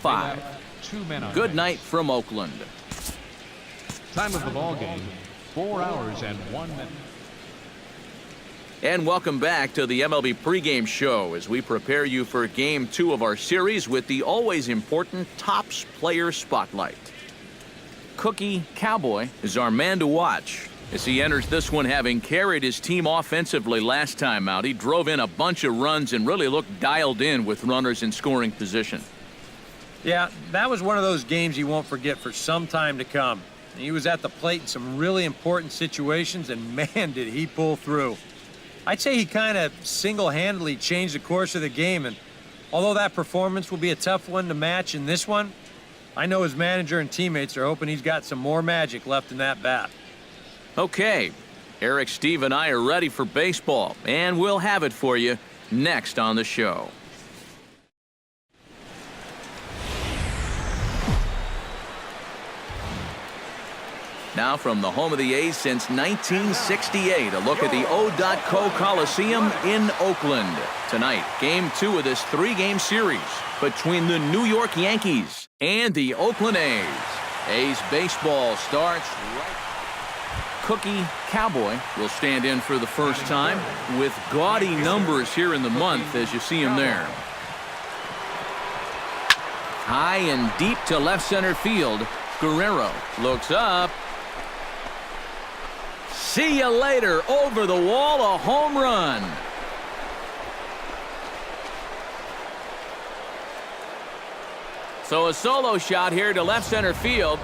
5. Good night from Oakland. Time of the ball game, 4 hours and 1 minute. And welcome back to the MLB pregame show as we prepare you for Game 2 of our series with the always important Topps Player Spotlight. Cookie Cowboy is our man to watch as he enters this one having carried his team offensively last time out. He drove in a bunch of runs and really looked dialed in with runners in scoring position. Yeah, that was one of those games you won't forget for some time to come. He was at the plate in some really important situations, and man, did he pull through. I'd say he kind of single-handedly changed the course of the game, and although that performance will be a tough one to match in this one, I know his manager and teammates are hoping he's got some more magic left in that bat. Okay, Eric, Steve, and I are ready for baseball, and we'll have it for you next on the show. Now from the home of the A's since 1968, a look at the O.Co Coliseum in Oakland. Tonight, Game 2 of this 3-game series between the New York Yankees and the Oakland A's. A's baseball starts right. Cookie Cowboy will stand in for the first time with gaudy numbers here in the month as you see him there. High and deep to left center field. Guerrero looks up. See you later. Over the wall, a home run. So a solo shot here to left center field.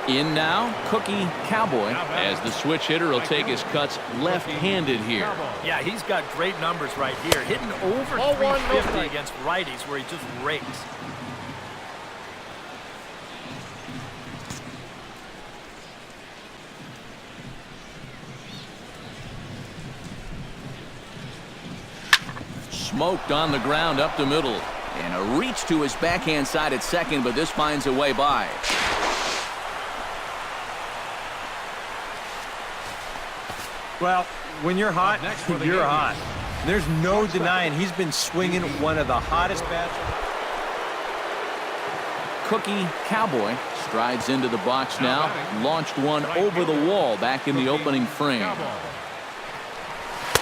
In now, Cookie Cowboy, as the switch hitter will take his cuts left-handed here. Yeah, he's got great numbers right here. Hitting over 350 against righties where he just rakes. Smoked on the ground up the middle. And a reach to his backhand side at second, but this finds a way by. Well, when you're hot, you're hot. There's no denying he's been swinging one of the hottest bats. Cookie Cowboy strides into the box now. Launched one over the wall back in the opening frame.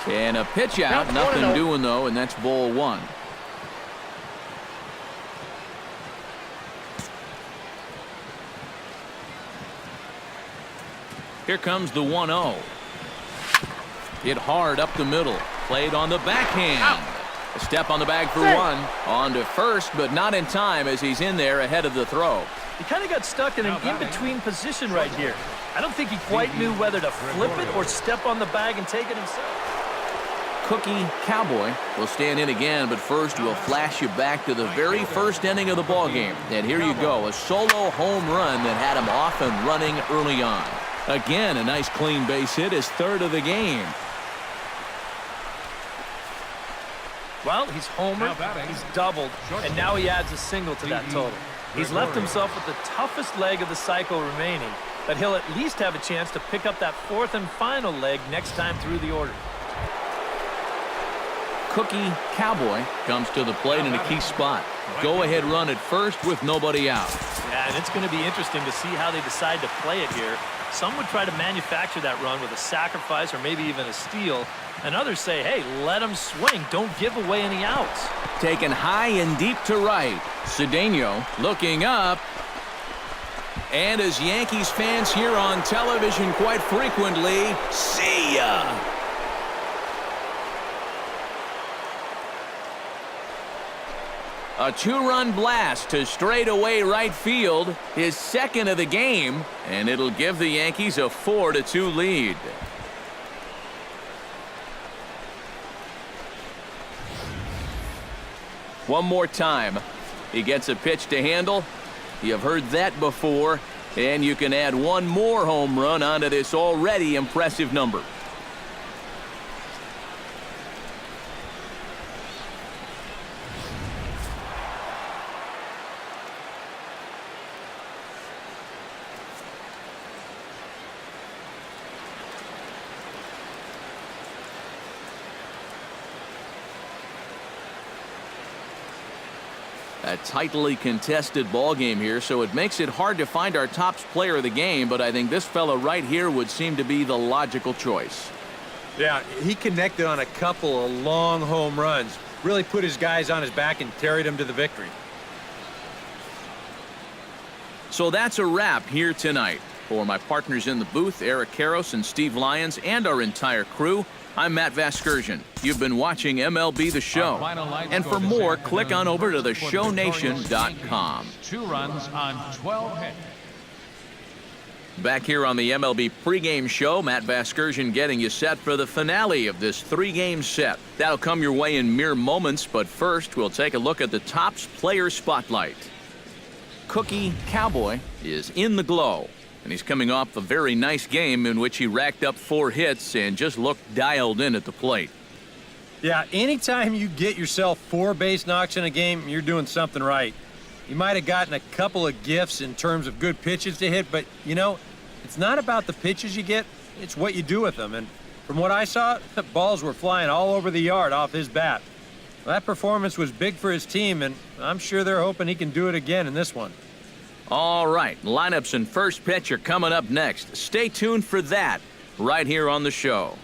And a pitch out. Nothing doing, though, and that's ball 1. Here comes the 1-0. Hit hard up the middle. Played on the backhand. A step on the bag for 1. On to first, but not in time as he's in there ahead of the throw. He kind of got stuck in an in-between position right here. I don't think he quite knew whether to flip it or step on the bag and take it himself. Cookie Cowboy will stand in again, but first we'll flash you back to the very first inning of the ballgame. And here you go, a solo home run that had him off and running early on. Again, a nice clean base hit, his 3rd of the game. Well, he's homered, he's doubled, and now he adds a single to that total. He's left himself with the toughest leg of the cycle remaining, but he'll at least have a chance to pick up that 4th and final leg next time through the order. Cookie Cowboy comes to the plate in a key spot. Go-ahead run at first with nobody out. Yeah, and it's going to be interesting to see how they decide to play it here. Some would try to manufacture that run with a sacrifice or maybe even a steal. And others say, hey, let him swing. Don't give away any outs. Taken high and deep to right. Cedeno looking up. And as Yankees fans hear on television quite frequently, see ya! A 2-run blast to straightaway right field, his 2nd of the game, and it'll give the Yankees a 4-2 lead. One more time. He gets a pitch to handle. You've heard that before, and you can add one more home run onto this already impressive number. A tightly contested ball game here, so it makes it hard to find our top player of the game, but I think this fella right here would seem to be the logical choice. Yeah, he connected on a couple of long home runs. Really put his guys on his back and carried them to the victory. So that's a wrap here tonight. For my partners in the booth, Eric Karros and Steve Lyons, and our entire crew, I'm Matt Vasgersian. You've been watching MLB The Show. And for more, click on over to theshownation.com. 2 runs on 12 hits. Back here on the MLB pregame show, Matt Vasgersian getting you set for the finale of this 3-game set. That'll come your way in mere moments, but first we'll take a look at the Topps Player Spotlight. Cookie Cowboy is in the glow, and he's coming off a very nice game in which he racked up 4 hits and just looked dialed in at the plate. Yeah, anytime you get yourself 4 base knocks in a game, you're doing something right. You might have gotten a couple of gifts in terms of good pitches to hit, but, you know, it's not about the pitches you get, it's what you do with them. And from what I saw, the balls were flying all over the yard off his bat. That performance was big for his team, and I'm sure they're hoping he can do it again in this one. All right, lineups and first pitch are coming up next. Stay tuned for that right here on the show.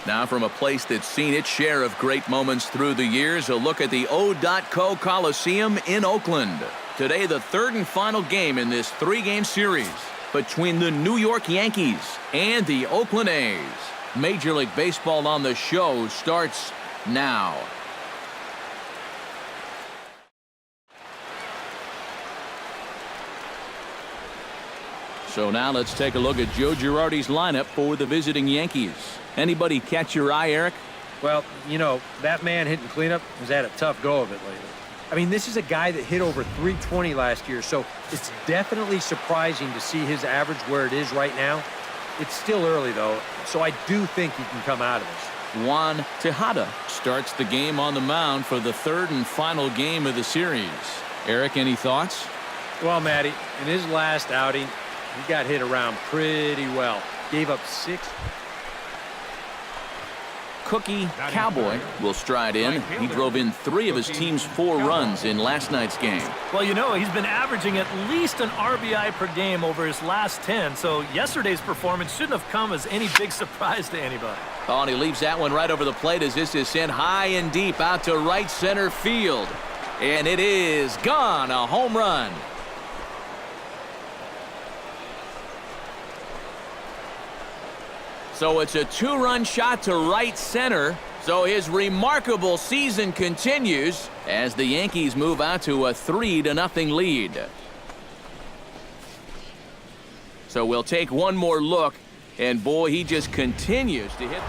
Now from a place that's seen its share of great moments through the years, a look at the O.co Coliseum in Oakland. Today, the 3rd and final game in this 3-game series between the New York Yankees and the Oakland A's. Major League Baseball on the show starts now. So now let's take a look at Joe Girardi's lineup for the visiting Yankees. Anybody catch your eye, Eric? Well, you know, that man hitting cleanup has had a tough go of it lately. I mean, this is a guy that hit over 320 last year, so it's definitely surprising to see his average where it is right now. It's still early, though, so I do think he can come out of this. Juan Tejada starts the game on the mound for the 3rd and final game of the series. Eric, any thoughts? Well, Matty, in his last outing, he got hit around pretty well. Gave up 6. Cookie Cowboy will stride in. He drove in 3 of his team's 4 runs in last night's game. Well, you know, he's been averaging at least an RBI per game over his last 10, so yesterday's performance shouldn't have come as any big surprise to anybody. Oh, and he leaves that one right over the plate as this is sent high and deep out to right center field. And it is gone, a home run. So it's a 2-run shot to right center. So his remarkable season continues as the Yankees move out to a 3-0 lead. So we'll take one more look, and boy, he just continues to hit.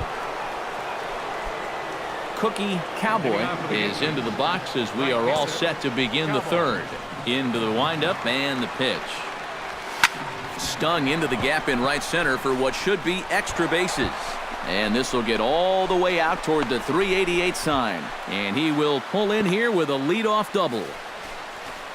Cookie Cowboy is into the box as we are all set to begin the 3rd. Into the windup and the pitch. Stung into the gap in right center for what should be extra bases. And this will get all the way out toward the 388 sign. And he will pull in here with a leadoff double.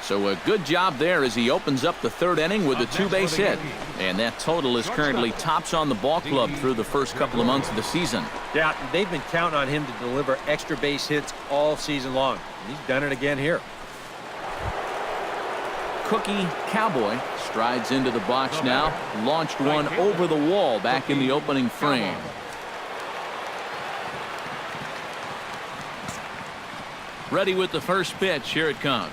So a good job there as he opens up the 3rd inning with a 2-base hit. And that total is currently tops on the ball club through the first couple of months of the season. Yeah, they've been counting on him to deliver extra base hits all season long. He's done it again here. Cookie Cowboy strides into the box now. Launched one over the wall back in the opening frame. Ready with the first pitch. Here it comes.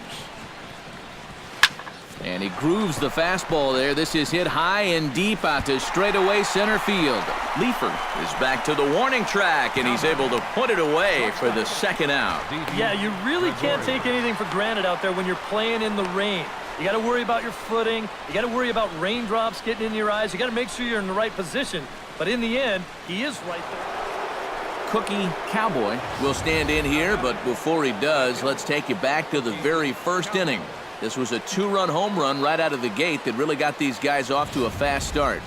And he grooves the fastball there. This is hit high and deep out to straightaway center field. Leifer is back to the warning track, and he's able to put it away for the 2nd out. Yeah, you really can't take anything for granted out there when you're playing in the rain. You got to worry about your footing. You got to worry about raindrops getting in your eyes. You got to make sure you're in the right position. But in the end, he is right there. Cookie Cowboy will stand in here, but before he does, let's take you back to the very first inning. This was a 2-run home run right out of the gate that really got these guys off to a fast start.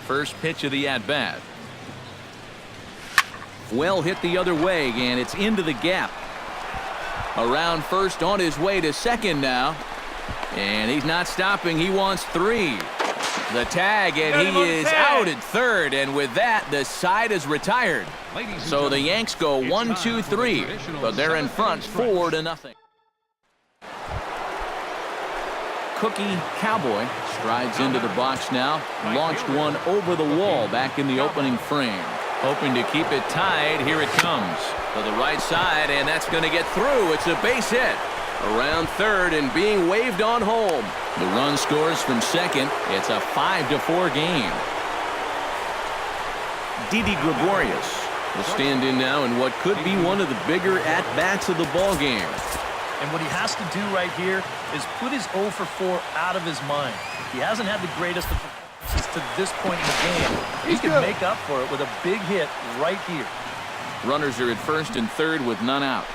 First pitch of the at-bat. Well hit the other way, and it's into the gap. Around first, on his way to second now. And he's not stopping. He wants 3. The tag, and he is out at third, and with that, the side is retired. So the Yanks go 1-2-3, but they're in front 4-0. Cookie Cowboy strides into the box now, launched one over the wall back in the opening frame. Hoping to keep it tied, here it comes. To the right side, and that's going to get through. It's a base hit. Around third and being waved on home. The run scores from second. It's a 5-4 game. Didi Gregorius will stand in now in what could be one of the bigger at-bats of the ball game. And what he has to do right here is put his 0 for 4 out of his mind. He hasn't had the greatest of performances to this point in the game. He can make up for it with a big hit right here. Runners are at first and third with none out.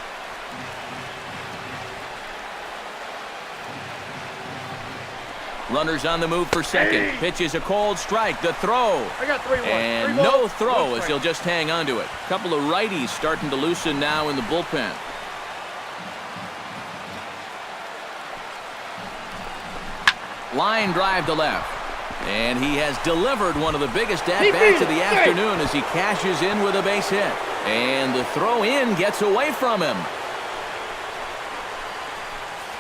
Runners on the move for second. Pitch is a cold strike. The throw. I got 3-1. And no throw as he'll just hang on to it. A couple of righties starting to loosen now in the bullpen. Line drive to left. And he has delivered one of the biggest at-bats of the afternoon as he cashes in with a base hit. And the throw in gets away from him.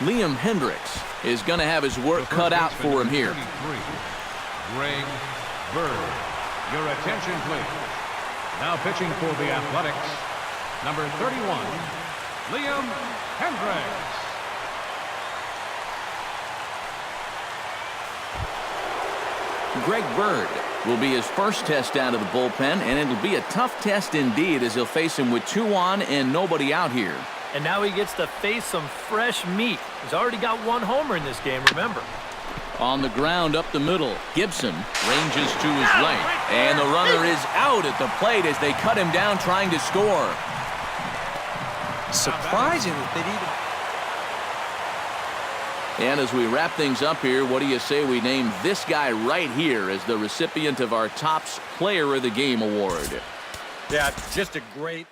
Liam Hendricks is going to have his work cut out for him here. Greg Bird. Your attention, please. Now pitching for the Athletics, number 31, Liam Hendricks. Greg Bird will be his first test out of the bullpen, and it'll be a tough test indeed as he'll face him with 2 on and nobody out here. And now he gets to face some fresh meat. He's already got 1 homer in this game, remember. On the ground up the middle, Gibson ranges to his right, and the runner is out at the plate as they cut him down trying to score. Surprising that they'd even... And as we wrap things up here, what do you say we name this guy right here as the recipient of our Topps Player of the Game award? Yeah, just a great...